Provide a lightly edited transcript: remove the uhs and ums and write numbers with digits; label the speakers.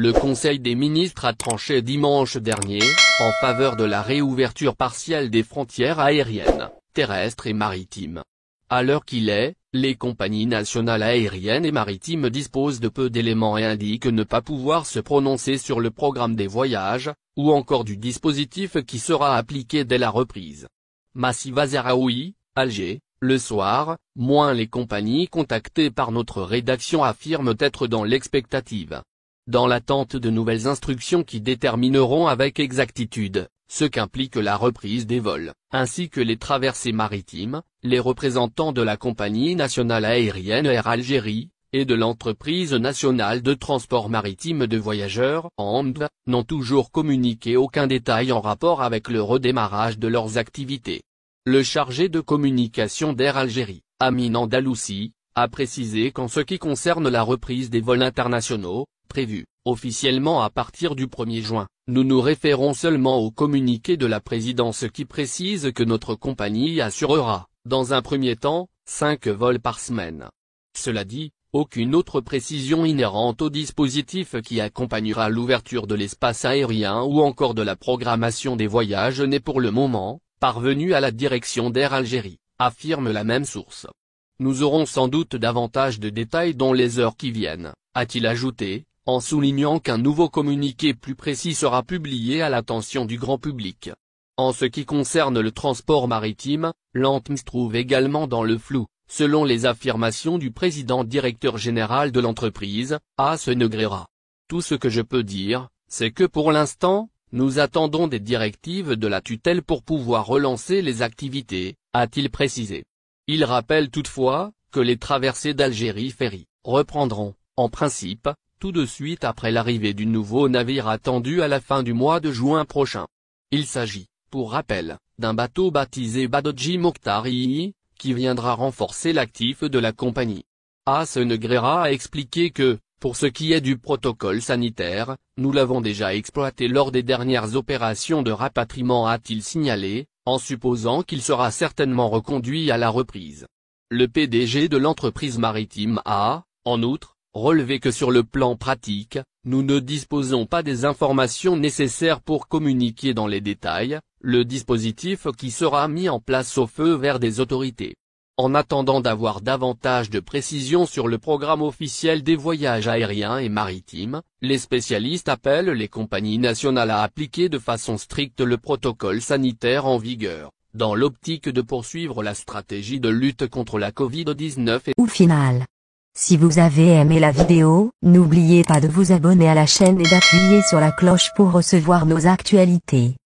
Speaker 1: Le Conseil des ministres a tranché dimanche dernier, en faveur de la réouverture partielle des frontières aériennes, terrestres et maritimes. À l'heure qu'il est, les compagnies nationales aériennes et maritimes disposent de peu d'éléments et indiquent ne pas pouvoir se prononcer sur le programme des voyages, ou encore du dispositif qui sera appliqué dès la reprise. Massiva Zahraoui, Alger, le soir, les compagnies contactées par notre rédaction affirment être dans l'expectative. Dans l'attente de nouvelles instructions qui détermineront avec exactitude ce qu'implique la reprise des vols, ainsi que les traversées maritimes, les représentants de la compagnie nationale aérienne Air Algérie, et de l'entreprise nationale de transport maritime de voyageurs, ANTV, n'ont toujours communiqué aucun détail en rapport avec le redémarrage de leurs activités. Le chargé de communication d'Air Algérie, Amin Andalousi, a précisé qu'en ce qui concerne la reprise des vols internationaux, prévue officiellement à partir du 1er juin, nous nous référons seulement au communiqué de la présidence qui précise que notre compagnie assurera, dans un premier temps, 5 vols par semaine. Cela dit, aucune autre précision inhérente au dispositif qui accompagnera l'ouverture de l'espace aérien ou encore de la programmation des voyages n'est pour le moment parvenue à la direction d'Air Algérie, affirme la même source. Nous aurons sans doute davantage de détails dans les heures qui viennent, a-t-il ajouté, en soulignant qu'un nouveau communiqué plus précis sera publié à l'attention du grand public. En ce qui concerne le transport maritime, l'ANTM se trouve également dans le flou, selon les affirmations du président directeur général de l'entreprise, Ace Negreira. Tout ce que je peux dire, c'est que pour l'instant, nous attendons des directives de la tutelle pour pouvoir relancer les activités, a-t-il précisé. Il rappelle toutefois, que les traversées d'Algérie Ferry reprendront, en principe, tout de suite après l'arrivée du nouveau navire attendu à la fin du mois de juin prochain. Il s'agit, pour rappel, d'un bateau baptisé Badodji Mokhtar II, qui viendra renforcer l'actif de la compagnie. Ace Negreira a expliqué que, pour ce qui est du protocole sanitaire, nous l'avons déjà exploité lors des dernières opérations de rapatriement, a-t-il signalé, en supposant qu'il sera certainement reconduit à la reprise. Le PDG de l'entreprise maritime a, en outre, relevé que sur le plan pratique, nous ne disposons pas des informations nécessaires pour communiquer dans les détails, le dispositif qui sera mis en place au feu vert des autorités. En attendant d'avoir davantage de précisions sur le programme officiel des voyages aériens et maritimes, les spécialistes appellent les compagnies nationales à appliquer de façon stricte le protocole sanitaire en vigueur, dans l'optique de poursuivre la stratégie de lutte contre la Covid-19 et
Speaker 2: au final. Si vous avez aimé la vidéo, n'oubliez pas de vous abonner à la chaîne et d'appuyer sur la cloche pour recevoir nos actualités.